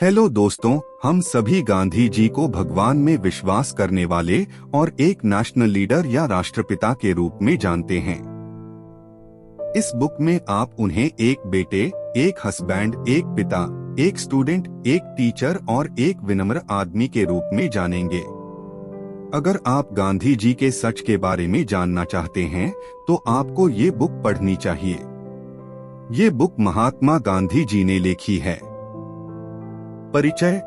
Hello दोस्तों, हम सभी गांधी जी को भगवान में विश्वास करने वाले और एक नेशनल लीडर या राष्ट्रपिता के रूप में जानते हैं। इस बुक में आप उन्हें एक बेटे, एक हस्बैंड, एक पिता, एक स्टूडेंट, एक टीचर और एक विनम्र आदमी के रूप में जानेंगे। अगर आप गांधी जी के सच के बारे में जानना चाहते हैं तो आपको ये बुक पढ़नी चाहिए। ये बुक महात्मा गांधी जी ने लिखी है। परिचय।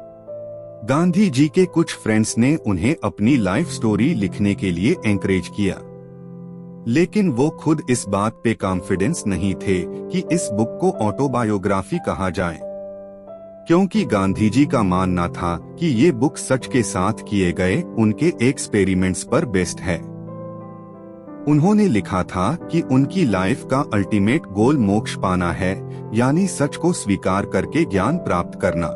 गांधी जी के कुछ फ्रेंड्स ने उन्हें अपनी लाइफ स्टोरी लिखने के लिए एनकरेज किया, लेकिन वो खुद इस बात पे कॉन्फिडेंस नहीं थे कि इस बुक को ऑटोबायोग्राफी कहा जाए, क्योंकि गांधी जी का मानना था कि ये बुक सच के साथ किए गए उनके एक्सपेरिमेंट्स पर बेस्ड है। उन्होंने लिखा था कि उनकी लाइफ का अल्टीमेट गोल मोक्ष पाना है, यानी सच को स्वीकार करके ज्ञान प्राप्त करना।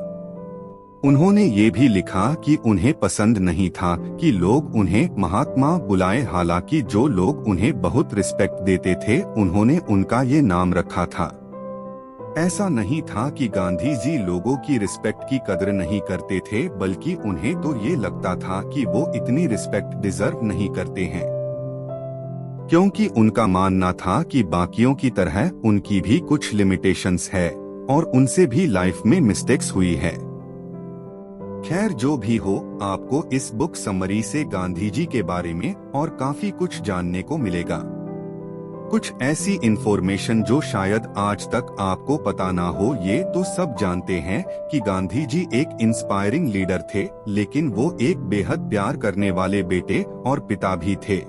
उन्होंने ये भी लिखा कि उन्हें पसंद नहीं था कि लोग उन्हें महात्मा बुलाएं, हालांकि जो लोग उन्हें बहुत रिस्पेक्ट देते थे उन्होंने उनका ये नाम रखा था। ऐसा नहीं था कि गांधी जी लोगों की रिस्पेक्ट की कदर नहीं करते थे, बल्कि उन्हें तो ये लगता था कि वो इतनी रिस्पेक्ट डिजर्व नहीं करते हैं, क्योंकि उनका मानना था कि बाकियों की तरह उनकी भी कुछ लिमिटेशंस है और उनसे भी लाइफ में मिस्टेक्स हुई है। खैर, जो भी हो, आपको इस बुक समरी से गांधी जी के बारे में और काफी कुछ जानने को मिलेगा। कुछ ऐसी इंफॉर्मेशन जो शायद आज तक आपको पता ना हो। ये तो सब जानते हैं कि गांधी जी एक इंस्पायरिंग लीडर थे, लेकिन वो एक बेहद प्यार करने वाले बेटे और पिता भी थे।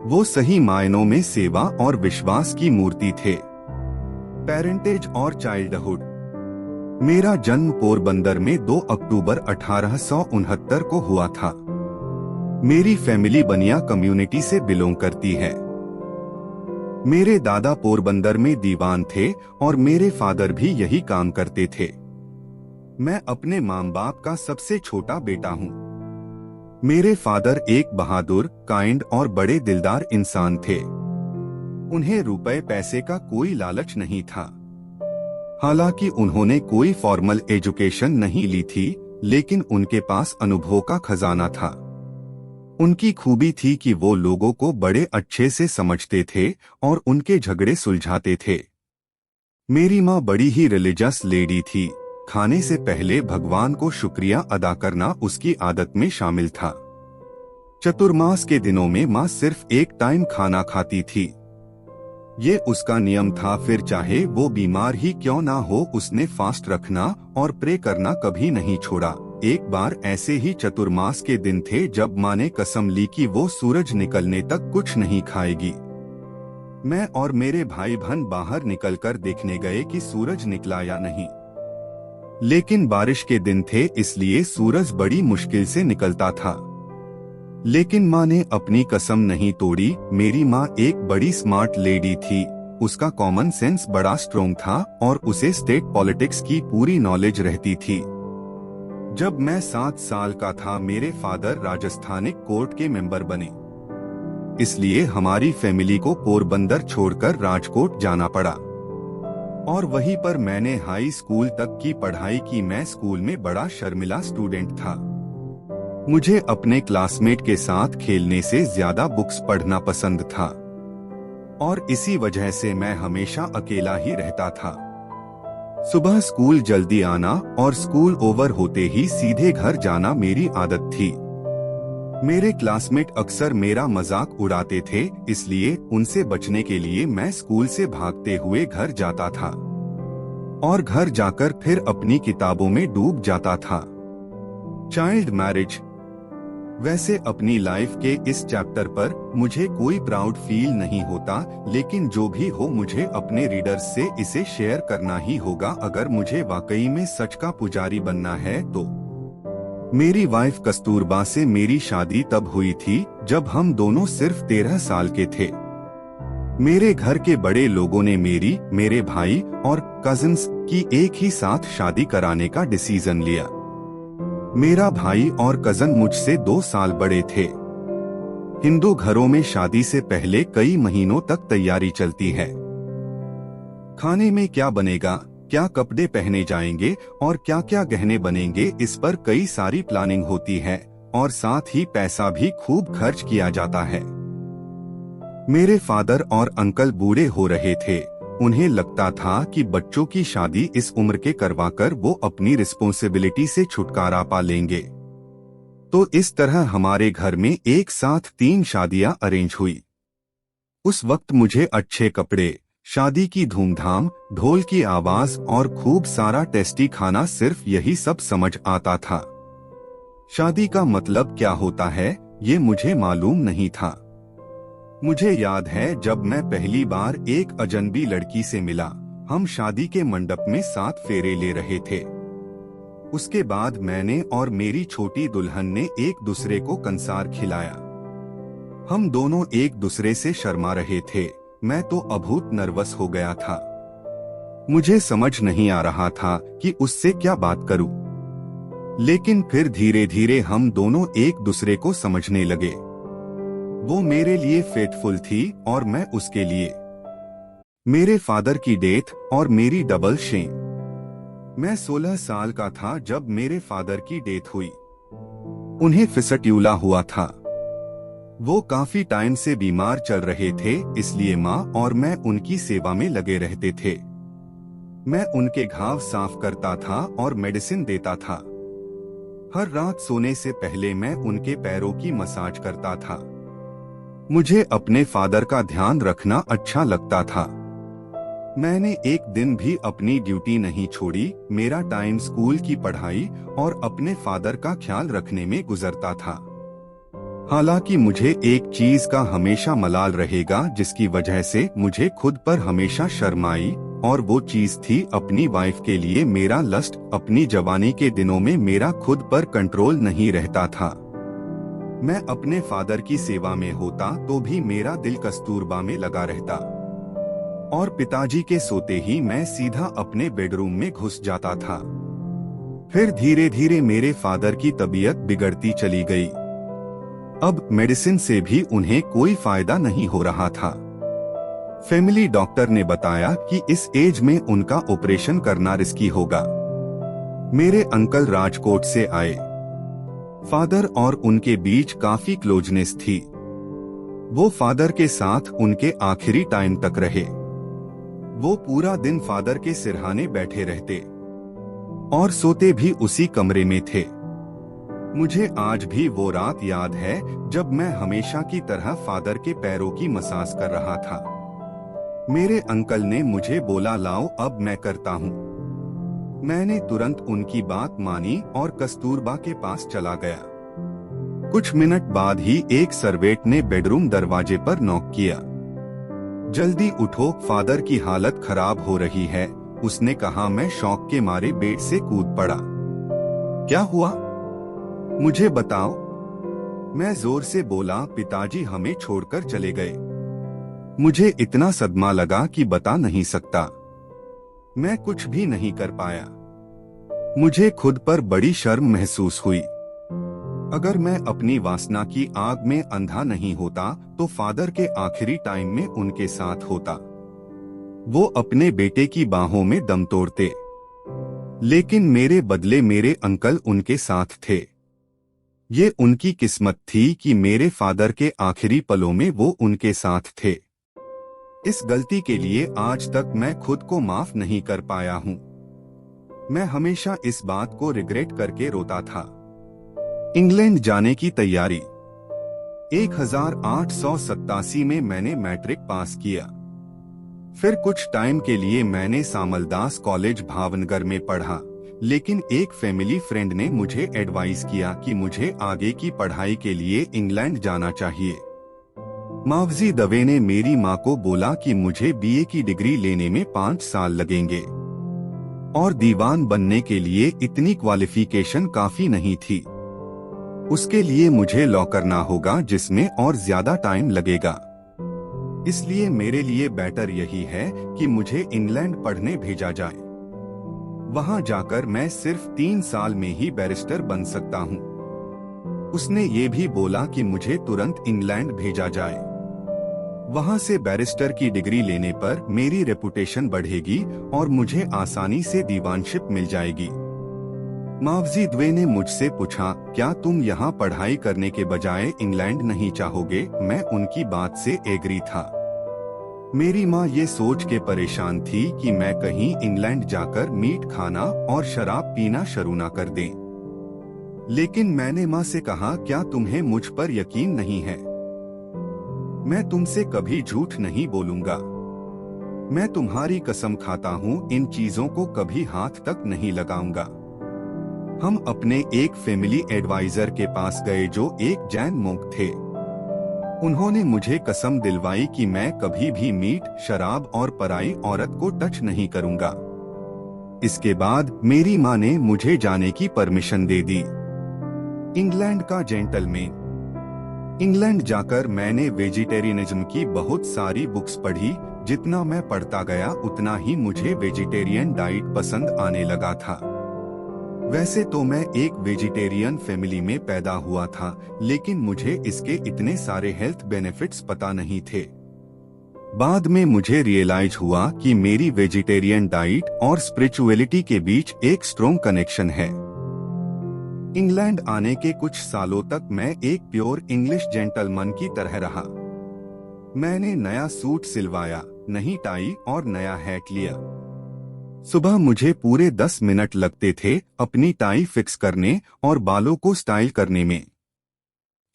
वो सही मायनों में सेवा और विश्वास की मूर्ति थे। पेरेंटेज और चाइल्डहुड। मेरा जन्म पोरबंदर में 2 अक्टूबर 1869 को हुआ था। मेरी फैमिली बनिया कम्युनिटी से बिलोंग करती है। मेरे दादा पोरबंदर में दीवान थे और मेरे फादर भी यही काम करते थे। मैं अपने माँ बाप का सबसे छोटा बेटा हूँ। मेरे फादर एक बहादुर, काइंड और बड़े दिलदार इंसान थे। उन्हें रुपए पैसे का कोई लालच नहीं था। हालांकि उन्होंने कोई फॉर्मल एजुकेशन नहीं ली थी, लेकिन उनके पास अनुभव का खजाना था। उनकी खूबी थी कि वो लोगों को बड़े अच्छे से समझते थे और उनके झगड़े सुलझाते थे। मेरी माँ बड़ी ही रिलीजियस लेडी थी। खाने से पहले भगवान को शुक्रिया अदा करना उसकी आदत में शामिल था। चतुर्मास के दिनों में माँ सिर्फ एक टाइम खाना खाती थी। ये उसका नियम था, फिर चाहे वो बीमार ही क्यों ना हो, उसने फास्ट रखना और प्रे करना कभी नहीं छोड़ा। एक बार ऐसे ही चतुर्मास के दिन थे जब माँ ने कसम ली कि वो सूरज निकलने तक कुछ नहीं खाएगी। मैं और मेरे भाई बहन बाहर निकलकर देखने गए कि सूरज निकला या नहीं, लेकिन बारिश के दिन थे इसलिए सूरज बड़ी मुश्किल से निकलता था। लेकिन माँ ने अपनी कसम नहीं तोड़ी। मेरी माँ एक बड़ी स्मार्ट लेडी थी। उसका कॉमन सेंस बड़ा स्ट्रोंग था और उसे स्टेट पॉलिटिक्स की पूरी नॉलेज रहती थी। जब मैं 7 साल का था मेरे फादर राजस्थानिक कोर्ट के मेंबर बने, इसलिए हमारी फैमिली को पोरबंदर छोड़कर राजकोट जाना पड़ा और वहीं पर मैंने हाई स्कूल तक की पढ़ाई की। मैं स्कूल में बड़ा शर्मिला स्टूडेंट था। मुझे अपने क्लासमेट के साथ खेलने से ज्यादा बुक्स पढ़ना पसंद था और इसी वजह से मैं हमेशा अकेला ही रहता था। सुबह स्कूल जल्दी आना और स्कूल ओवर होते ही सीधे घर जाना मेरी आदत थी। मेरे क्लासमेट अक्सर मेरा मजाक उड़ाते थे, इसलिए उनसे बचने के लिए मैं स्कूल से भागते हुए घर जाता था और घर जाकर फिर अपनी किताबों में डूब जाता था। Child marriage. वैसे अपनी लाइफ के इस चैप्टर पर मुझे कोई प्राउड फील नहीं होता, लेकिन जो भी हो मुझे अपने रीडर्स से इसे शेयर करना ही होगा अगर मुझे वाकई में सच का पुजारी बनना है तो। मेरी वाइफ कस्तूरबा से मेरी शादी तब हुई थी जब हम दोनों सिर्फ 13 साल के थे। मेरे घर के बड़े लोगों ने मेरी, मेरे भाई और कजिन्स की एक ही साथ शादी कराने का डिसीजन लिया। मेरा भाई और कजन मुझसे 2 साल बड़े थे। हिंदू घरों में शादी से पहले कई महीनों तक तैयारी चलती है। खाने में क्या बनेगा, क्या कपड़े पहने जाएंगे और क्या क्या गहने बनेंगे, इस पर कई सारी प्लानिंग होती है और साथ ही पैसा भी खूब खर्च किया जाता है। मेरे फादर और अंकल बूढ़े हो रहे थे। उन्हें लगता था कि बच्चों की शादी इस उम्र के करवाकर वो अपनी रिस्पॉन्सिबिलिटी से छुटकारा पा लेंगे। तो इस तरह हमारे घर में एक साथ 3 शादियां अरेंज हुई। उस वक्त मुझे अच्छे कपड़े, शादी की धूमधाम, ढोल की आवाज और खूब सारा टेस्टी खाना, सिर्फ यही सब समझ आता था। शादी का मतलब क्या होता है ये मुझे मालूम नहीं था। मुझे याद है जब मैं पहली बार एक अजनबी लड़की से मिला। हम शादी के मंडप में 7 फेरे ले रहे थे। उसके बाद मैंने और मेरी छोटी दुल्हन ने एक दूसरे को कंसार खिलाया। हम दोनों एक दूसरे से शर्मा रहे थे। मैं तो अभूत नर्वस हो गया था। मुझे समझ नहीं आ रहा था कि उससे क्या बात करूं। लेकिन फिर धीरे धीरे हम दोनों एक दूसरे को समझने लगे। वो मेरे लिए फेथफुल थी और मैं उसके लिए। मेरे फादर की डेथ और मेरी डबल शेम। मैं 16 साल का था जब मेरे फादर की डेथ हुई। उन्हें फिसट्यूला हुआ था। वो काफी टाइम से बीमार चल रहे थे, इसलिए माँ और मैं उनकी सेवा में लगे रहते थे। मैं उनके घाव साफ करता था और मेडिसिन देता था। हर रात सोने से पहले मैं उनके पैरों की मसाज करता था। मुझे अपने फादर का ध्यान रखना अच्छा लगता था। मैंने एक दिन भी अपनी ड्यूटी नहीं छोड़ी। मेरा टाइम स्कूल की पढ़ाई और अपने फादर का ख्याल रखने में गुजरता था। हालांकि मुझे एक चीज का हमेशा मलाल रहेगा, जिसकी वजह से मुझे खुद पर हमेशा शर्म आई, और वो चीज थी अपनी वाइफ के लिए मेरा लस्ट। अपनी जवानी के दिनों में मेरा खुद पर कंट्रोल नहीं रहता था। मैं अपने फादर की सेवा में होता तो भी मेरा दिल कस्तूरबा में लगा रहता, और पिताजी के सोते ही मैं सीधा अपने बेडरूम में घुस जाता था। फिर धीरे धीरे मेरे फादर की तबीयत बिगड़ती चली गई। अब मेडिसिन से भी उन्हें कोई फायदा नहीं हो रहा था। फैमिली डॉक्टर ने बताया कि इस एज में उनका ऑपरेशन करना रिस्की होगा। मेरे अंकल राजकोट से आए। फादर और उनके बीच काफी क्लोजनेस थी। वो फादर के साथ उनके आखिरी टाइम तक रहे। वो पूरा दिन फादर के सिरहाने बैठे रहते और सोते भी उसी कमरे में थे। मुझे आज भी वो रात याद है जब मैं हमेशा की तरह फादर के पैरों की मसाज कर रहा था। मेरे अंकल ने मुझे बोला, लाओ अब मैं करता हूँ। मैंने तुरंत उनकी बात मानी और कस्तूरबा के पास चला गया। कुछ मिनट बाद ही एक सर्वेंट ने बेडरूम दरवाजे पर नॉक किया। जल्दी उठो, फादर की हालत खराब हो रही है, उसने कहा। मैं शौक के मारे बेड से कूद पड़ा। क्या हुआ? मुझे बताओ। मैं जोर से बोला, पिताजी हमें छोड़कर चले गए। मुझे इतना सदमा लगा कि बता नहीं सकता। मैं कुछ भी नहीं कर पाया। मुझे खुद पर बड़ी शर्म महसूस हुई। अगर मैं अपनी वासना की आग में अंधा नहीं होता तो फादर के आखिरी टाइम में उनके साथ होता। वो अपने बेटे की बाहों में दम तोड़ते, लेकिन मेरे बदले मेरे अंकल उनके साथ थे। ये उनकी किस्मत थी कि मेरे फादर के आखिरी पलों में वो उनके साथ थे। इस गलती के लिए आज तक मैं खुद को माफ नहीं कर पाया हूँ। मैं हमेशा इस बात को रिग्रेट करके रोता था। इंग्लैंड जाने की तैयारी। 1887 में मैंने मैट्रिक पास किया। फिर कुछ टाइम के लिए मैंने सामलदास कॉलेज भावनगर में पढ़ा, लेकिन एक फैमिली फ्रेंड ने मुझे एडवाइस किया कि मुझे आगे की पढ़ाई के लिए इंग्लैंड जाना चाहिए। मावजी दवे ने मेरी माँ को बोला कि मुझे बीए की डिग्री लेने में 5 साल लगेंगे और दीवान बनने के लिए इतनी क्वालिफिकेशन काफी नहीं थी। उसके लिए मुझे लॉ करना होगा, जिसमें और ज्यादा टाइम लगेगा। इसलिए मेरे लिए बेटर यही है कि मुझे इंग्लैंड पढ़ने भेजा जाए। वहां जाकर मैं सिर्फ 3 साल में ही बैरिस्टर बन सकता हूं। उसने ये भी बोला कि मुझे तुरंत इंग्लैंड भेजा जाए। वहाँ से बैरिस्टर की डिग्री लेने पर मेरी रेपुटेशन बढ़ेगी और मुझे आसानी से दीवानशिप मिल जाएगी। मावजी द्वे ने मुझसे पूछा, क्या तुम यहाँ पढ़ाई करने के बजाय इंग्लैंड नहीं चाहोगे? मैं उनकी बात से एग्री था। मेरी माँ ये सोच के परेशान थी कि मैं कहीं इंग्लैंड जाकर मीट खाना और शराब पीना शुरू न कर दें। लेकिन मैंने माँ से कहा, क्या तुम्हें मुझ पर यकीन नहीं है? मैं तुमसे कभी झूठ नहीं बोलूंगा। मैं तुम्हारी कसम खाता हूँ, इन चीजों को कभी हाथ तक नहीं लगाऊंगा। हम अपने एक फैमिली एडवाइजर के पास गए जो एक जैन मोंक थे। उन्होंने मुझे कसम दिलवाई कि मैं कभी भी मीट, शराब और पराई औरत को टच नहीं करूंगा। इसके बाद मेरी माँ ने मुझे जाने की परमिशन दे दी। इंग्लैंड का जेंटलमैन। इंग्लैंड जाकर मैंने वेजिटेरियनिज्म की बहुत सारी बुक्स पढ़ी। जितना मैं पढ़ता गया उतना ही मुझे वेजिटेरियन डाइट पसंद आने लगा था। वैसे तो मैं एक वेजिटेरियन फैमिली में पैदा हुआ था, लेकिन मुझे इसके इतने सारे हेल्थ बेनिफिट्स पता नहीं थे। बाद में मुझे रियलाइज हुआ कि मेरी वेजिटेरियन डाइट और स्पिरिचुअलिटी के बीच एक स्ट्रॉन्ग कनेक्शन है। इंग्लैंड आने के कुछ सालों तक मैं एक प्योर इंग्लिश जेंटलमैन की तरह रहा। मैंने नया सूट सिलवाया, नई टाई और नया हैट लिया। सुबह मुझे पूरे 10 मिनट लगते थे अपनी टाई फिक्स करने और बालों को स्टाइल करने में।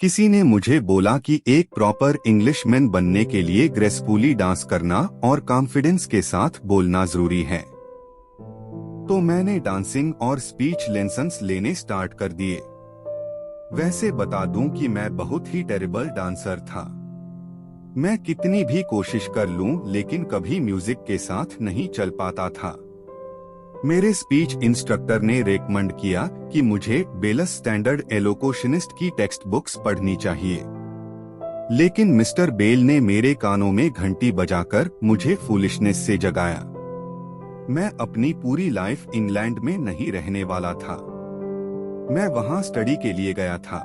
किसी ने मुझे बोला कि एक प्रॉपर इंग्लिशमैन बनने के लिए ग्रेसफुली डांस करना और कॉन्फिडेंस के साथ बोलना जरूरी है। तो मैंने डांसिंग और स्पीच लेसन्स लेने स्टार्ट कर दिए। वैसे बता दूं कि मैं बहुत ही टेरिबल डांसर था। मैं कितनी भी कोशिश कर लूं, लेकिन कभी म्यूजिक के साथ नहीं चल पाता था। मेरे स्पीच इंस्ट्रक्टर ने रेकमेंड किया कि मुझे बेलस स्टैंडर्ड एलोक्यूशनिस्ट की टेक्स्ट बुक्स पढ़नी चाहिए। लेकिन मिस्टर बेल ने मेरे कानों में घंटी बजाकर मुझे फूलिशनेस से जगाया। मैं अपनी पूरी लाइफ इंग्लैंड में नहीं रहने वाला था। मैं वहां स्टडी के लिए गया था।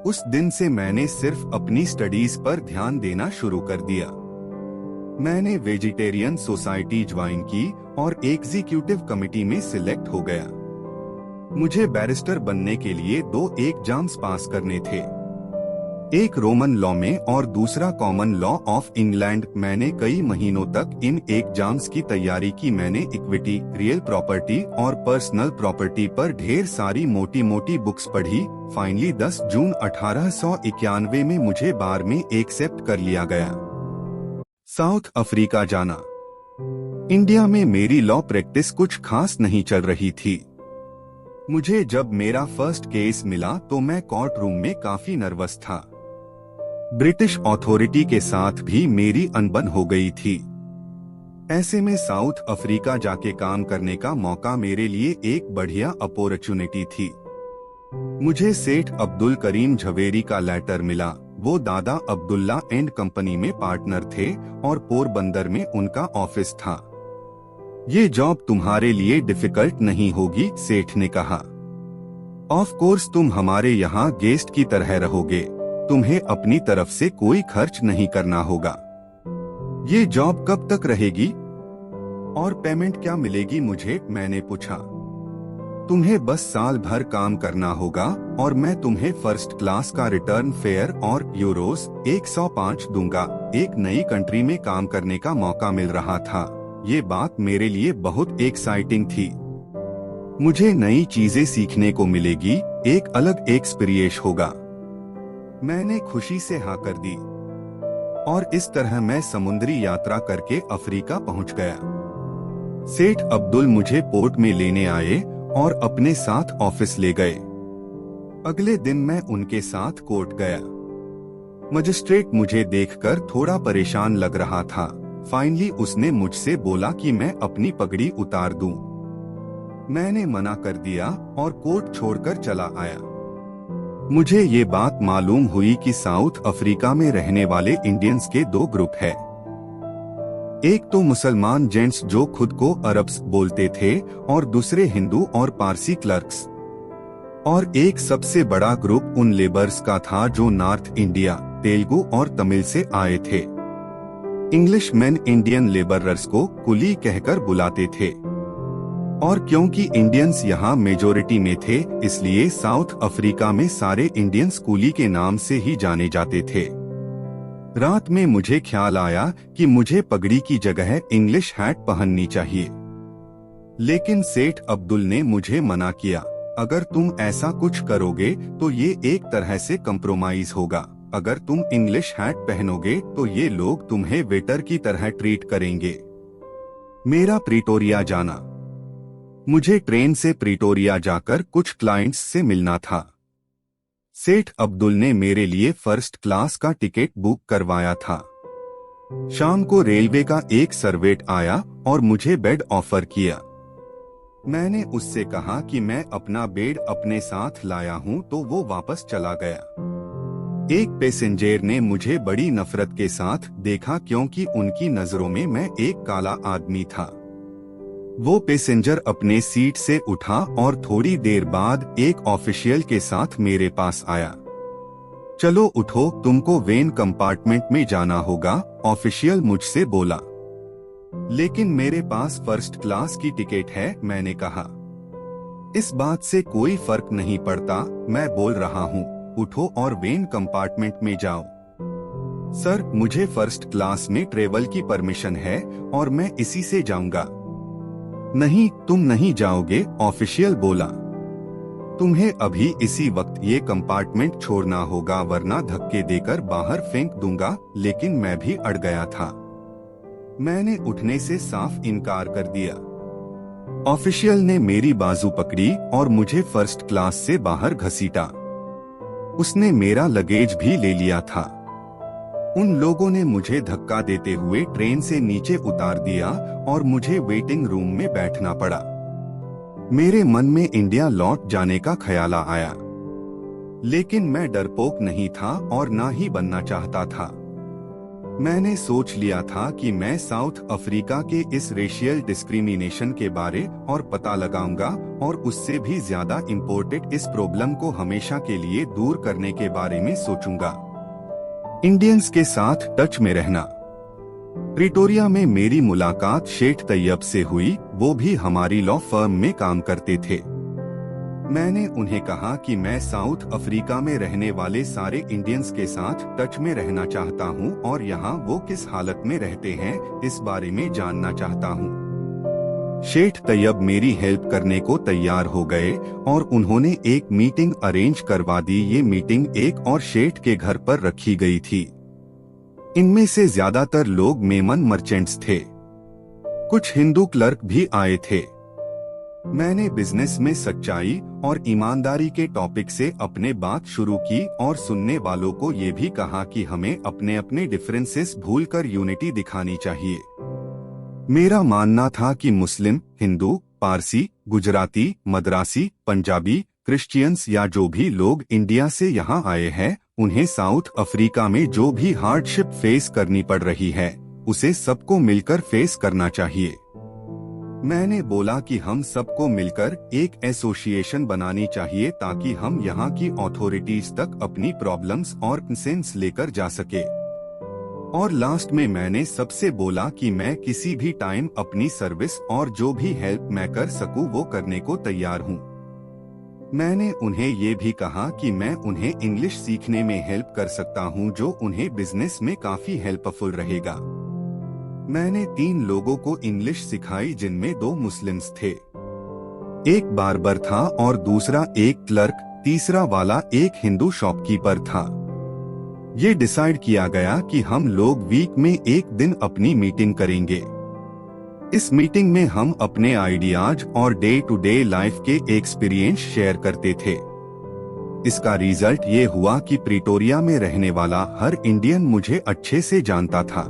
उस दिन से मैंने सिर्फ अपनी स्टडीज पर ध्यान देना शुरू कर दिया। मैंने वेजिटेरियन सोसाइटी ज्वाइन की और एग्जीक्यूटिव कमेटी में सिलेक्ट हो गया। मुझे बैरिस्टर बनने के लिए 2 एग्जाम्स पास करने थे, एक रोमन लॉ में और दूसरा कॉमन लॉ ऑफ इंग्लैंड। मैंने कई महीनों तक इन एग्जाम्स की तैयारी की। मैंने इक्विटी, रियल प्रॉपर्टी और पर्सनल प्रॉपर्टी पर ढेर सारी मोटी मोटी बुक्स पढ़ी। फाइनली 10 जून 1891 में मुझे बार में एक्सेप्ट कर लिया गया। साउथ अफ्रीका जाना। इंडिया में मेरी लॉ प्रैक्टिस कुछ खास नहीं चल रही थी। मुझे जब मेरा फर्स्ट केस मिला तो मैं कोर्ट रूम में काफी नर्वस था। ब्रिटिश अथॉरिटी के साथ भी मेरी अनबन हो गई थी। ऐसे में साउथ अफ्रीका जाके काम करने का मौका मेरे लिए एक बढ़िया अपॉर्चुनिटी थी। मुझे सेठ अब्दुल करीम झवेरी का लेटर मिला। वो दादा अब्दुल्ला एंड कंपनी में पार्टनर थे और पोरबंदर में उनका ऑफिस था। ये जॉब तुम्हारे लिए डिफिकल्ट नहीं होगी, सेठ ने कहा। ऑफ कोर्स तुम हमारे यहाँ गेस्ट की तरह रहोगे। तुम्हें अपनी तरफ से कोई खर्च नहीं करना होगा। ये जॉब कब तक रहेगी और पेमेंट क्या मिलेगी मुझे? मैंने पूछा। तुम्हें बस साल भर काम करना होगा और मैं तुम्हें फर्स्ट क्लास का रिटर्न फेयर और यूरोस 105 दूंगा। एक नई कंट्री में काम करने का मौका मिल रहा था। ये बात मेरे लिए बहुत एक्साइटिंग थी। मुझे नई चीजें सीखने को मिलेगी, एक अलग एक्सपीरियंस होगा। मैंने खुशी से हाँ कर दी और इस तरह मैं समुद्री यात्रा करके अफ्रीका पहुंच गया। सेठ अब्दुल मुझे पोर्ट में लेने आए और अपने साथ ऑफिस ले गए। अगले दिन मैं उनके साथ कोर्ट गया। मजिस्ट्रेट मुझे देखकर थोड़ा परेशान लग रहा था। फाइनली उसने मुझसे बोला कि मैं अपनी पगड़ी उतार दूं। मैंने मना कर दिया और कोर्ट छोड़कर चला आया। मुझे ये बात मालूम हुई कि साउथ अफ्रीका में रहने वाले इंडियंस के 2 ग्रुप हैं। एक तो मुसलमान जेंट्स जो खुद को अरब्स बोलते थे और दूसरे हिंदू और पारसी क्लर्क्स। और एक सबसे बड़ा ग्रुप उन लेबर्स का था जो नॉर्थ इंडिया, तेलुगु और तमिल से आए थे। इंग्लिश मैन इंडियन लेबरर्स को कुली कहकर बुलाते थे और क्योंकि इंडियंस यहाँ मेजोरिटी में थे, इसलिए साउथ अफ्रीका में सारे इंडियंस कुली के नाम से ही जाने जाते थे। रात में मुझे ख्याल आया कि मुझे पगड़ी की जगह इंग्लिश हैट पहननी चाहिए, लेकिन सेठ अब्दुल ने मुझे मना किया। अगर तुम ऐसा कुछ करोगे तो ये एक तरह से कंप्रोमाइज होगा। अगर तुम इंग्लिश हैट पहनोगे तो ये लोग तुम्हें वेटर की तरह ट्रीट करेंगे। मेरा प्रिटोरिया जाना। मुझे ट्रेन से प्रिटोरिया जाकर कुछ क्लाइंट्स से मिलना था। सेठ अब्दुल ने मेरे लिए फर्स्ट क्लास का टिकट बुक करवाया था। शाम को रेलवे का एक सर्वेंट आया और मुझे बेड ऑफर किया। मैंने उससे कहा कि मैं अपना बेड अपने साथ लाया हूं, तो वो वापस चला गया। एक पैसेंजर ने मुझे बड़ी नफरत के साथ देखा क्योंकि उनकी नजरों में मैं एक काला आदमी था। वो पैसेंजर अपने सीट से उठा और थोड़ी देर बाद एक ऑफिशियल के साथ मेरे पास आया। चलो उठो, तुमको वेन कंपार्टमेंट में जाना होगा, ऑफिशियल मुझसे बोला। लेकिन मेरे पास फर्स्ट क्लास की टिकट है, मैंने कहा। इस बात से कोई फर्क नहीं पड़ता, मैं बोल रहा हूँ, उठो और वेन कंपार्टमेंट में जाओ। सर, मुझे फर्स्ट क्लास में ट्रेवल की परमिशन है और मैं इसी से जाऊंगा। नहीं, तुम नहीं जाओगे, ऑफिशियल बोला। तुम्हें अभी इसी वक्त ये कंपार्टमेंट छोड़ना होगा, वरना धक्के देकर बाहर फेंक दूंगा। लेकिन मैं भी अड़ गया था। मैंने उठने से साफ इनकार कर दिया। ऑफिशियल ने मेरी बाजू पकड़ी और मुझे फर्स्ट क्लास से बाहर घसीटा। उसने मेरा लगेज भी ले लिया था। उन लोगों ने मुझे धक्का देते हुए ट्रेन से नीचे उतार दिया और मुझे वेटिंग रूम में बैठना पड़ा। मेरे मन में इंडिया लौट जाने का ख्याल आया, लेकिन मैं डरपोक नहीं था और ना ही बनना चाहता था। मैंने सोच लिया था कि मैं साउथ अफ्रीका के इस रेशियल डिस्क्रिमिनेशन के बारे और पता लगाऊंगा और उससे भी ज्यादा इम्पोर्टेंट इस प्रॉब्लम को हमेशा के लिए दूर करने के बारे में सोचूंगा। इंडियंस के साथ टच में रहना। प्रिटोरिया में मेरी मुलाकात शेख तैयब से हुई, वो भी हमारी लॉ फर्म में काम करते थे। मैंने उन्हें कहा कि मैं साउथ अफ्रीका में रहने वाले सारे इंडियंस के साथ टच में रहना चाहता हूं और यहाँ वो किस हालत में रहते हैं इस बारे में जानना चाहता हूं। शेख तैयब मेरी हेल्प करने को तैयार हो गए और उन्होंने एक मीटिंग अरेंज करवा दी। ये मीटिंग एक और शेख के घर पर रखी गई थी। इनमें से ज्यादातर लोग मेमन मर्चेंट्स थे। कुछ हिंदू क्लर्क भी आए थे। मैंने बिजनेस में सच्चाई और ईमानदारी के टॉपिक से अपने बात शुरू की और सुनने वालों को ये भी कहा कि हमें अपने अपने डिफरेंसेस भूलकर यूनिटी दिखानी चाहिए। मेरा मानना था कि मुस्लिम, हिंदू, पारसी, गुजराती, मद्रासी, पंजाबी, क्रिश्चियंस या जो भी लोग इंडिया से यहाँ आए हैं, उन्हें साउथ अफ्रीका में जो भी हार्डशिप फेस करनी पड़ रही है, उसे सबको मिलकर फेस करना चाहिए। मैंने बोला कि हम सबको मिलकर एक एसोसिएशन बनानी चाहिए ताकि हम यहाँ की अथॉरिटीज तक अपनी प्रॉब्लम्स और कंसेंस लेकर जा सके। और लास्ट में मैंने सबसे बोला कि मैं किसी भी टाइम अपनी सर्विस और जो भी हेल्प मैं कर सकूं वो करने को तैयार हूं। मैंने उन्हें ये भी कहा कि मैं उन्हें इंग्लिश सीखने में हेल्प कर सकता हूं, जो उन्हें बिजनेस में काफी हेल्पफुल रहेगा। मैंने 3 लोगों को इंग्लिश सिखाई, जिनमें 2 मुस्लिम्स थे। एक बार्बर था और दूसरा एक क्लर्क, तीसरा वाला एक हिंदू शॉपकीपर था। ये डिसाइड किया गया कि हम लोग वीक में एक दिन अपनी मीटिंग करेंगे। इस मीटिंग में हम अपने आइडियाज और डे टू डे लाइफ के एक्सपीरियंस शेयर करते थे। इसका रिजल्ट ये हुआ कि प्रिटोरिया में रहने वाला हर इंडियन मुझे अच्छे से जानता था।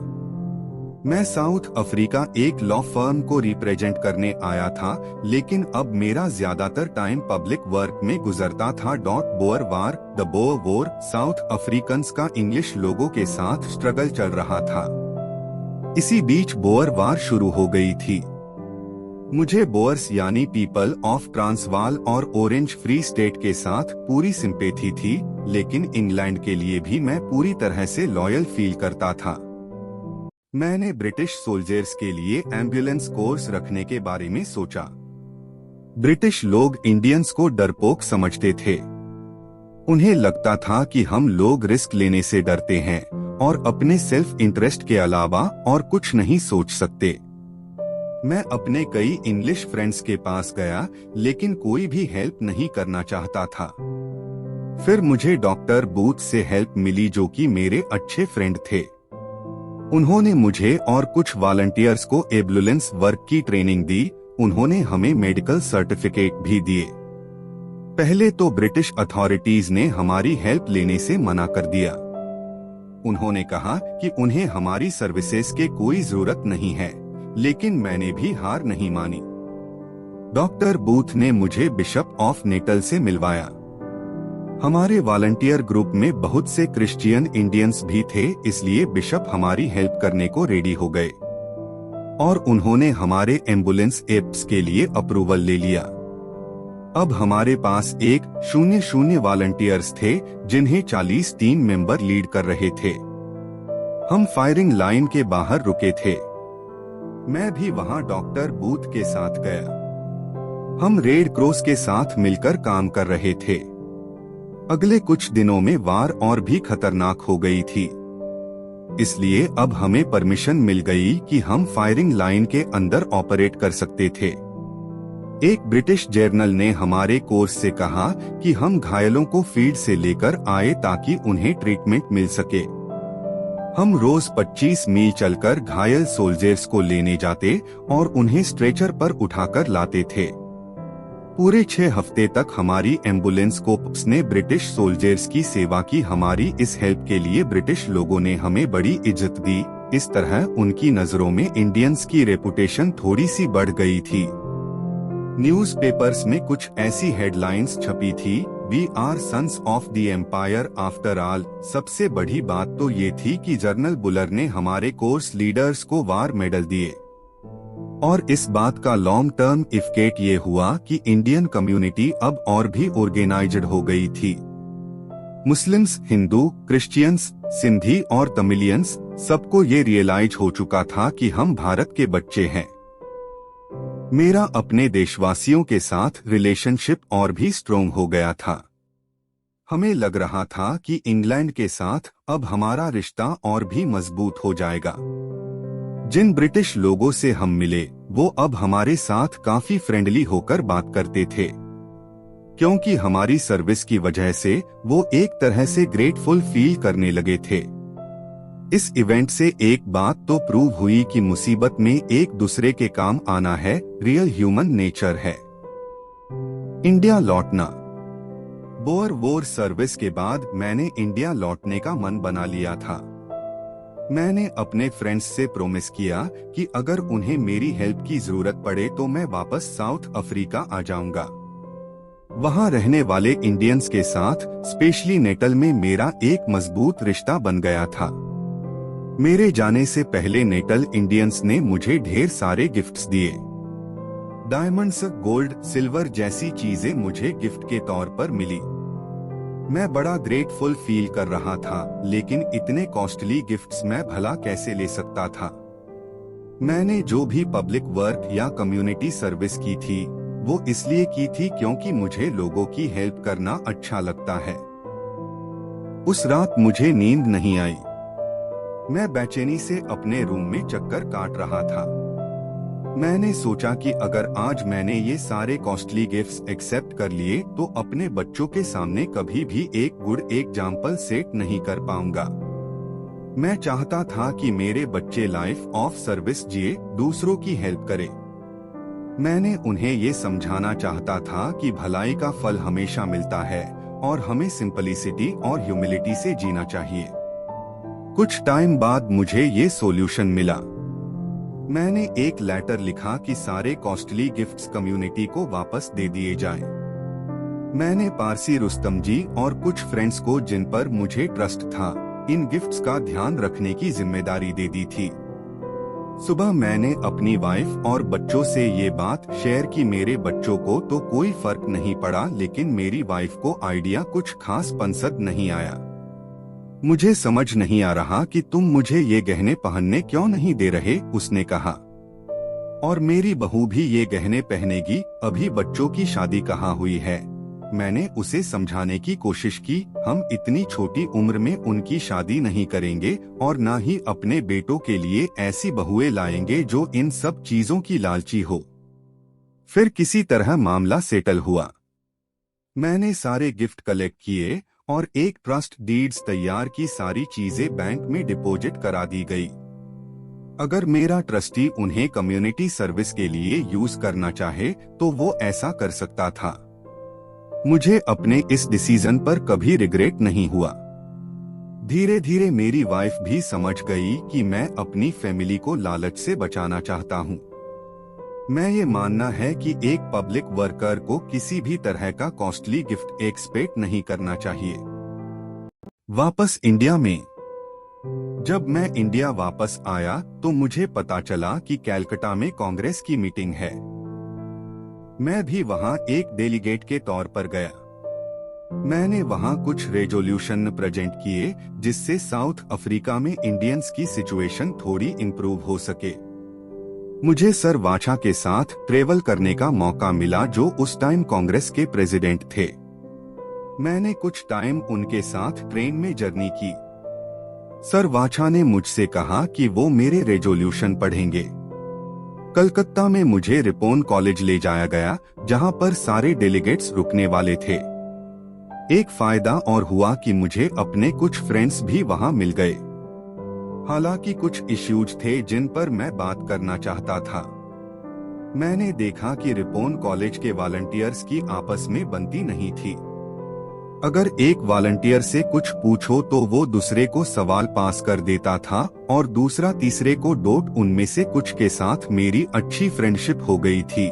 मैं साउथ अफ्रीका एक लॉ फर्म को रिप्रेजेंट करने आया था, लेकिन अब मेरा ज्यादातर टाइम पब्लिक वर्क में गुजरता था। Boer war, the Boer war, South Africans का इंग्लिश लोगों के साथ स्ट्रगल चल रहा था। इसी बीच बोअर वार शुरू हो गई थी। मुझे बोअर्स यानी पीपल ऑफ ट्रांसवाल और ऑरेंज फ्री स्टेट के साथ पूरी सिंपैथी थी, लेकिन इंग्लैंड के लिए भी मैं पूरी तरह से लॉयल फील करता था। मैंने ब्रिटिश सोल्जर्स के लिए एम्बुलेंस कोर्स रखने के बारे में सोचा। ब्रिटिश लोग इंडियंस को डरपोक समझते थे। उन्हें लगता था कि हम लोग रिस्क लेने से डरते हैं और अपने सेल्फ इंटरेस्ट के अलावा और कुछ नहीं सोच सकते। मैं अपने कई इंग्लिश फ्रेंड्स के पास गया, लेकिन कोई भी हेल्प नहीं करना चाहता था। फिर मुझे डॉक्टर बूथ से हेल्प मिली, जो कि मेरे अच्छे फ्रेंड थे। उन्होंने मुझे और कुछ वॉलंटियर्स को एम्बुलेंस वर्क की ट्रेनिंग दी। उन्होंने हमें मेडिकल सर्टिफिकेट भी दिए। पहले तो ब्रिटिश अथॉरिटीज ने हमारी हेल्प लेने से मना कर दिया। उन्होंने कहा कि उन्हें हमारी सर्विसेज के कोई जरूरत नहीं है, लेकिन मैंने भी हार नहीं मानी। डॉक्टर बूथ ने मुझे बिशप ऑफ नेटल से मिलवाया। हमारे वॉलंटियर ग्रुप में बहुत से क्रिश्चियन इंडियंस भी थे, इसलिए बिशप हमारी हेल्प करने को रेडी हो गए और उन्होंने हमारे एम्बुलेंस एप्स के लिए अप्रूवल ले लिया। अब हमारे पास 100 वॉलंटियर्स थे, जिन्हें 40 टीम मेंबर लीड कर रहे थे। हम फायरिंग लाइन के बाहर रुके थे। मैं भी वहां डॉक्टर बूथ के साथ गया। हम रेड क्रॉस के साथ मिलकर काम कर रहे थे। अगले कुछ दिनों में वार और भी खतरनाक हो गई थी, इसलिए अब हमें परमिशन मिल गई कि हम फायरिंग लाइन के अंदर ऑपरेट कर सकते थे। एक ब्रिटिश जर्नल ने हमारे कोर्स से कहा कि हम घायलों को फील्ड से लेकर आए ताकि उन्हें ट्रीटमेंट मिल सके। हम रोज 25 मील चलकर घायल सोल्जर्स को लेने जाते और उन्हें स्ट्रेचर पर उठाकर लाते थे। पूरे 6 हफ्ते तक हमारी एम्बुलेंस कोप्स ने ब्रिटिश सोल्जर्स की सेवा की। हमारी इस हेल्प के लिए ब्रिटिश लोगों ने हमें बड़ी इज्जत दी। इस तरह उनकी नजरों में इंडियंस की रेपुटेशन थोड़ी सी बढ़ गई थी। न्यूज़पेपर्स में कुछ ऐसी हेडलाइंस छपी थी, we are sons of the empire after all. सबसे बड़ी बात तो ये थी कि जनरल बुलर ने हमारे कोर्स लीडर्स को वार मेडल दिए, और इस बात का लॉन्ग टर्म इफेक्ट ये हुआ कि इंडियन कम्युनिटी अब और भी ऑर्गेनाइज्ड हो गई थी। मुस्लिम्स, हिंदू, क्रिश्चियंस, सिंधी और तमिलियंस, सबको ये रियलाइज हो चुका था कि हम भारत के बच्चे हैं। मेरा अपने देशवासियों के साथ रिलेशनशिप और भी स्ट्रोंग हो गया था। हमें लग रहा था कि इंग्लैंड के साथ अब हमारा रिश्ता और भी मजबूत हो जाएगा। जिन ब्रिटिश लोगों से हम मिले, वो अब हमारे साथ काफी फ्रेंडली होकर बात करते थे, क्योंकि हमारी सर्विस की वजह से वो एक तरह से ग्रेटफुल फील करने लगे थे। इस इवेंट से एक बात तो प्रूव हुई कि मुसीबत में एक दूसरे के काम आना है, रियल ह्यूमन नेचर है। इंडिया लौटना। बोअर वॉर सर्विस के बाद मैंने इंडिया लौटने का मन बना लिया था। मैंने अपने फ्रेंड्स से प्रॉमिस किया कि अगर उन्हें मेरी हेल्प की जरूरत पड़े तो मैं वापस साउथ अफ्रीका आ जाऊंगा। वहां रहने वाले इंडियंस के साथ, स्पेशली नेटल में, मेरा एक मजबूत रिश्ता बन गया था। मेरे जाने से पहले नेटल इंडियंस ने मुझे ढेर सारे गिफ्ट्स दिए। डायमंड्स, गोल्ड, सिल्वर जैसी चीजें मुझे गिफ्ट के तौर पर मिली। मैं बड़ा ग्रेटफुल फील कर रहा था, लेकिन इतने कॉस्टली गिफ्ट्स मैं भला कैसे ले सकता था। मैंने जो भी पब्लिक वर्क या कम्युनिटी सर्विस की थी, वो इसलिए की थी क्योंकि मुझे लोगों की हेल्प करना अच्छा लगता है। उस रात मुझे नींद नहीं आई। मैं बेचैनी से अपने रूम में चक्कर काट रहा था। मैंने सोचा कि अगर आज मैंने ये सारे कॉस्टली गिफ्ट्स एक्सेप्ट कर लिए तो अपने बच्चों के सामने कभी भी एक गुड एग्जाम्पल सेट नहीं कर पाऊंगा। मैं चाहता था कि मेरे बच्चे लाइफ ऑफ सर्विस जिए, दूसरों की हेल्प करे। मैंने उन्हें ये समझाना चाहता था कि भलाई का फल हमेशा मिलता है और हमें सिंपलिसिटी और ह्यूमिलिटी से जीना चाहिए। कुछ टाइम बाद मुझे ये सॉल्यूशन मिला। मैंने एक लेटर लिखा कि सारे कॉस्टली गिफ्ट्स कम्युनिटी को वापस दे दिए जाएं। मैंने पारसी रुस्तम जी और कुछ फ्रेंड्स को, जिन पर मुझे ट्रस्ट था, इन गिफ्ट्स का ध्यान रखने की जिम्मेदारी दे दी थी। सुबह मैंने अपनी वाइफ और बच्चों से ये बात शेयर की। मेरे बच्चों को तो कोई फर्क नहीं पड़ा, लेकिन मेरी वाइफ को आइडिया कुछ खास पसंद नहीं आया। मुझे समझ नहीं आ रहा कि तुम मुझे ये गहने पहनने क्यों नहीं दे रहे, उसने कहा। और मेरी बहू भी ये गहने पहनेगी, अभी बच्चों की शादी कहाँ हुई है। मैंने उसे समझाने की कोशिश की, हम इतनी छोटी उम्र में उनकी शादी नहीं करेंगे और न ही अपने बेटों के लिए ऐसी बहुएं लाएंगे जो इन सब चीजों की लालची हो। फिर किसी तरह मामला सेटल हुआ। मैंने सारे गिफ्ट कलेक्ट किए और एक ट्रस्ट डीड्स तैयार की। सारी चीजें बैंक में डिपॉजिट करा दी गई। अगर मेरा ट्रस्टी उन्हें कम्युनिटी सर्विस के लिए यूज करना चाहे तो वो ऐसा कर सकता था। मुझे अपने इस डिसीजन पर कभी रिग्रेट नहीं हुआ। धीरे धीरे मेरी वाइफ भी समझ गई कि मैं अपनी फैमिली को लालच से बचाना चाहता हूँ। मैं ये मानना है कि एक पब्लिक वर्कर को किसी भी तरह का कॉस्टली गिफ्ट एक्सपेक्ट नहीं करना चाहिए। वापस इंडिया में। जब मैं इंडिया वापस आया तो मुझे पता चला कि कलकत्ता में कांग्रेस की मीटिंग है। मैं भी वहां एक डेलीगेट के तौर पर गया। मैंने वहां कुछ रेजोल्यूशन प्रेजेंट किए जिससे साउथ अफ्रीका में इंडियंस की सिचुएशन थोड़ी इम्प्रूव हो सके। मुझे सर वाचा के साथ ट्रेवल करने का मौका मिला, जो उस टाइम कांग्रेस के प्रेसिडेंट थे। मैंने कुछ टाइम उनके साथ ट्रेन में जर्नी की। सर वाचा ने मुझसे कहा कि वो मेरे रेजोल्यूशन पढ़ेंगे। कलकत्ता में मुझे रिपोन कॉलेज ले जाया गया, जहां पर सारे डेलीगेट्स रुकने वाले थे। एक फायदा और हुआ कि मुझे अपने कुछ फ्रेंड्स भी वहां मिल गए। हालांकि कुछ इश्यूज थे जिन पर मैं बात करना चाहता था। मैंने देखा कि रिपोन कॉलेज के वॉलंटियर्स की आपस में बनती नहीं थी। अगर एक वॉलंटियर से कुछ पूछो तो वो दूसरे को सवाल पास कर देता था और दूसरा तीसरे को डोट। उनमें से कुछ के साथ मेरी अच्छी फ्रेंडशिप हो गई थी।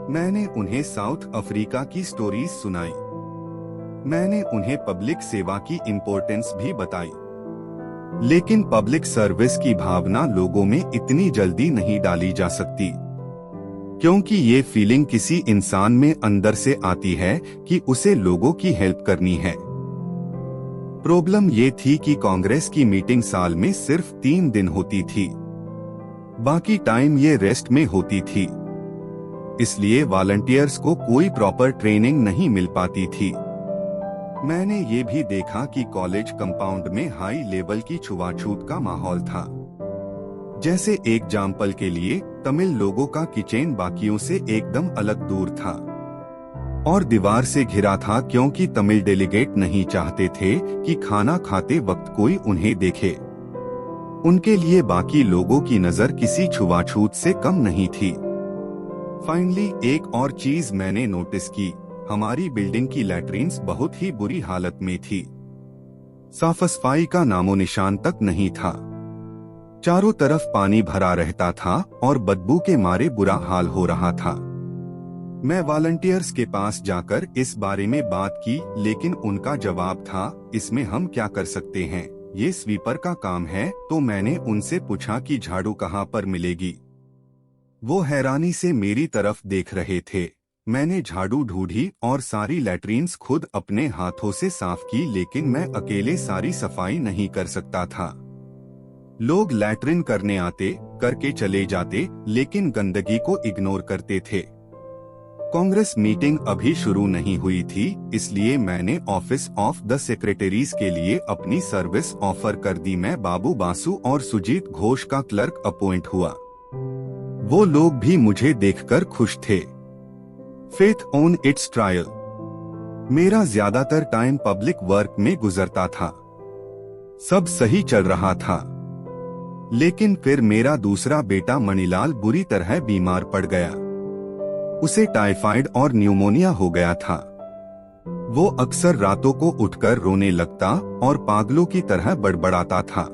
मैंने उन्हें साउथ अफ्रीका की स्टोरीज सुनाई। मैंने उन्हें पब्लिक सेवा की इम्पोर्टेंस भी बताई। लेकिन पब्लिक सर्विस की भावना लोगों में इतनी जल्दी नहीं डाली जा सकती, क्योंकि ये फीलिंग किसी इंसान में अंदर से आती है कि उसे लोगों की हेल्प करनी है। प्रॉब्लम ये थी कि कांग्रेस की मीटिंग साल में सिर्फ 3 दिन होती थी, बाकी टाइम ये रेस्ट में होती थी। इसलिए वॉलंटियर्स को कोई प्रॉपर ट्रेनिंग नहीं मिल पाती थी। मैंने ये भी देखा कि कॉलेज कंपाउंड में हाई लेवल की छुआछूत का माहौल था। जैसे एग्जाम्पल के लिए तमिल लोगों का किचन बाकियों से एकदम अलग दूर था और दीवार से घिरा था, क्योंकि तमिल डेलीगेट नहीं चाहते थे कि खाना खाते वक्त कोई उन्हें देखे। उनके लिए बाकी लोगों की नजर किसी छुआछूत से कम नहीं थी। फाइनली एक और चीज मैंने नोटिस की, हमारी बिल्डिंग की लैट्रिन्स बहुत ही बुरी हालत में थी। साफ सफाई का नामो निशान तक नहीं था। चारों तरफ पानी भरा रहता था और बदबू के मारे बुरा हाल हो रहा था। मैं वॉलंटियर्स के पास जाकर इस बारे में बात की, लेकिन उनका जवाब था, इसमें हम क्या कर सकते हैं, ये स्वीपर का काम है। तो मैंने उनसे पूछा कि झाड़ू कहाँ पर मिलेगी। वो हैरानी से मेरी तरफ देख रहे थे। मैंने झाड़ू ढूंढी और सारी लैट्रिन्स खुद अपने हाथों से साफ की, लेकिन मैं अकेले सारी सफाई नहीं कर सकता था। लोग लैट्रिन करने आते, करके चले जाते, लेकिन गंदगी को इग्नोर करते थे। कांग्रेस मीटिंग अभी शुरू नहीं हुई थी, इसलिए मैंने ऑफिस ऑफ द सेक्रेटरीज के लिए अपनी सर्विस ऑफर कर दी। मैं बाबू बासु और सुजीत घोष का क्लर्क अपॉइंट हुआ। वो लोग भी मुझे देखकर खुश थे। Faith on it's trial. मेरा ज्यादातर टाइम पब्लिक वर्क में गुजरता था। सब सही चल रहा था, लेकिन फिर मेरा दूसरा बेटा मणिलाल बुरी तरह बीमार पड़ गया। उसे टाइफाइड और न्यूमोनिया हो गया था। वो अक्सर रातों को उठकर रोने लगता और पागलों की तरह बड़बड़ाता था।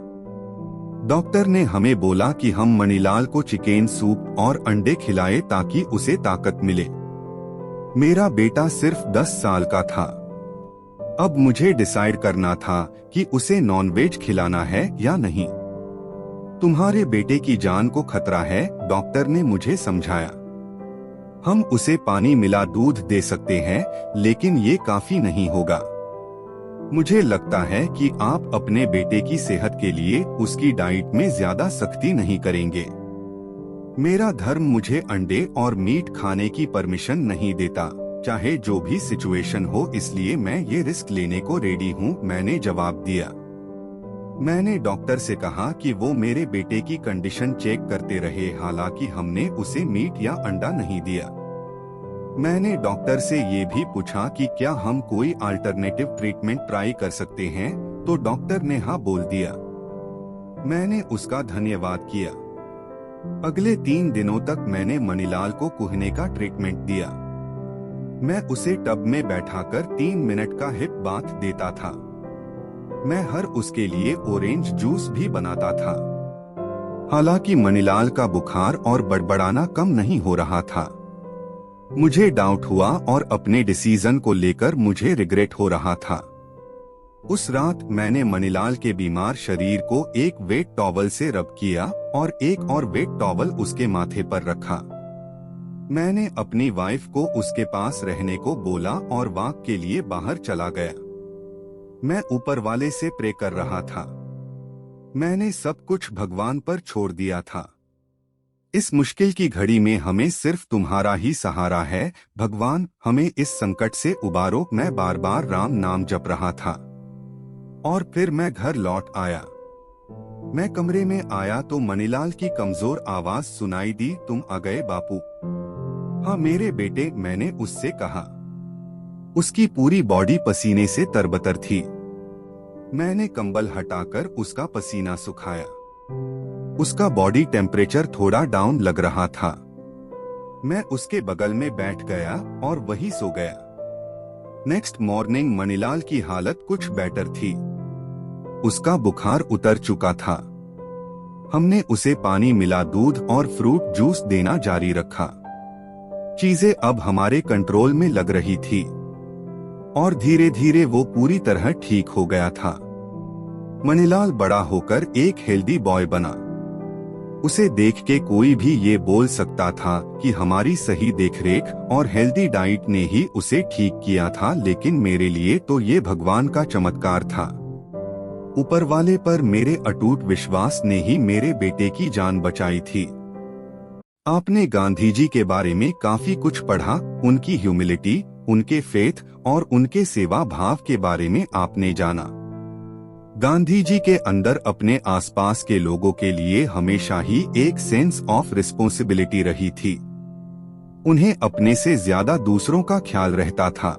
डॉक्टर ने हमें बोला कि हम मणिलाल को चिकन सूप और अंडे खिलाएं ताकि उसे ताकत मिले। मेरा बेटा सिर्फ 10 साल का था। अब मुझे डिसाइड करना था कि उसे नॉनवेज खिलाना है या नहीं। तुम्हारे बेटे की जान को खतरा है, डॉक्टर ने मुझे समझाया। हम उसे पानी मिला दूध दे सकते हैं, लेकिन ये काफी नहीं होगा। मुझे लगता है कि आप अपने बेटे की सेहत के लिए उसकी डाइट में ज्यादा सख्ती नहीं करेंगे। मेरा धर्म मुझे अंडे और मीट खाने की परमिशन नहीं देता, चाहे जो भी सिचुएशन हो, इसलिए मैं ये रिस्क लेने को रेडी हूँ, मैंने जवाब दिया। मैंने डॉक्टर से कहा कि वो मेरे बेटे की कंडीशन चेक करते रहे, हालांकि हमने उसे मीट या अंडा नहीं दिया। मैंने डॉक्टर से ये भी पूछा कि क्या हम कोई अल्टरनेटिव ट्रीटमेंट ट्राई कर सकते हैं, तो डॉक्टर ने हाँ बोल दिया। मैंने उसका धन्यवाद किया। अगले 3 दिनों तक मैंने मणिलाल को कुहने का ट्रीटमेंट दिया। मैं उसे टब में बैठाकर 3 मिनट का हिप बाथ देता था। मैं हर उसके लिए ऑरेंज जूस भी बनाता था। हालांकि मणिलाल का बुखार और बड़बड़ाना कम नहीं हो रहा था। मुझे डाउट हुआ और अपने डिसीजन को लेकर मुझे रिग्रेट हो रहा था। उस रात मैंने मणिलाल के बीमार शरीर को एक वेट टॉवल से रब किया और एक और वेट टॉवल उसके माथे पर रखा। मैंने अपनी वाइफ को उसके पास रहने को बोला और वॉक के लिए बाहर चला गया। मैं ऊपर वाले से प्रे कर रहा था। मैंने सब कुछ भगवान पर छोड़ दिया था। इस मुश्किल की घड़ी में हमें सिर्फ तुम्हारा ही सहारा है, भगवान हमें इस संकट से उबारो। मैं बार बार राम नाम जप रहा था। और फिर मैं घर लौट आया। मैं कमरे में आया तो मणिलाल की कमजोर आवाज सुनाई दी, तुम आ गए बापू। हाँ मेरे बेटे, मैंने उससे कहा। उसकी पूरी बॉडी पसीने से तरबतर थी। मैंने कंबल हटाकर उसका पसीना सुखाया। उसका बॉडी टेम्परेचर थोड़ा डाउन लग रहा था। मैं उसके बगल में बैठ गया और वही सो गया। नेक्स्ट मॉर्निंग मणिलाल की हालत कुछ बेटर थी। उसका बुखार उतर चुका था। हमने उसे पानी मिला दूध और फ्रूट जूस देना जारी रखा। चीजें अब हमारे कंट्रोल में लग रही थी और धीरे धीरे वो पूरी तरह ठीक हो गया था। मणिलाल बड़ा होकर एक हेल्दी बॉय बना। उसे देख के कोई भी ये बोल सकता था कि हमारी सही देखरेख और हेल्दी डाइट ने ही उसे ठीक किया था, लेकिन मेरे लिए तो ये भगवान का चमत्कार था। ऊपर वाले पर मेरे अटूट विश्वास ने ही मेरे बेटे की जान बचाई थी। आपने गांधी जी के बारे में काफी कुछ पढ़ा, उनकी ह्यूमिलिटी, उनके फेथ और उनके सेवा भाव के बारे में आपने जाना। गांधी जी के अंदर अपने आसपास के लोगों के लिए हमेशा ही एक सेंस ऑफ रिस्पॉन्सिबिलिटी रही थी। उन्हें अपने से ज्यादा दूसरों का ख्याल रहता था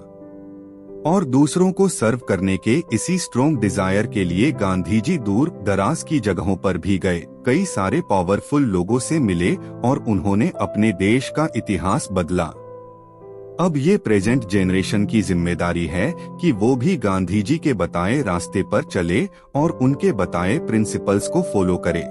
और दूसरों को सर्व करने के इसी स्ट्रॉन्ग डिजायर के लिए गांधी जी दूर दराज की जगहों पर भी गए, कई सारे पावरफुल लोगों से मिले और उन्होंने अपने देश का इतिहास बदला। अब ये प्रेजेंट जेनरेशन की जिम्मेदारी है कि वो भी गांधी जी के बताए रास्ते पर चले और उनके बताए प्रिंसिपल्स को फॉलो करे।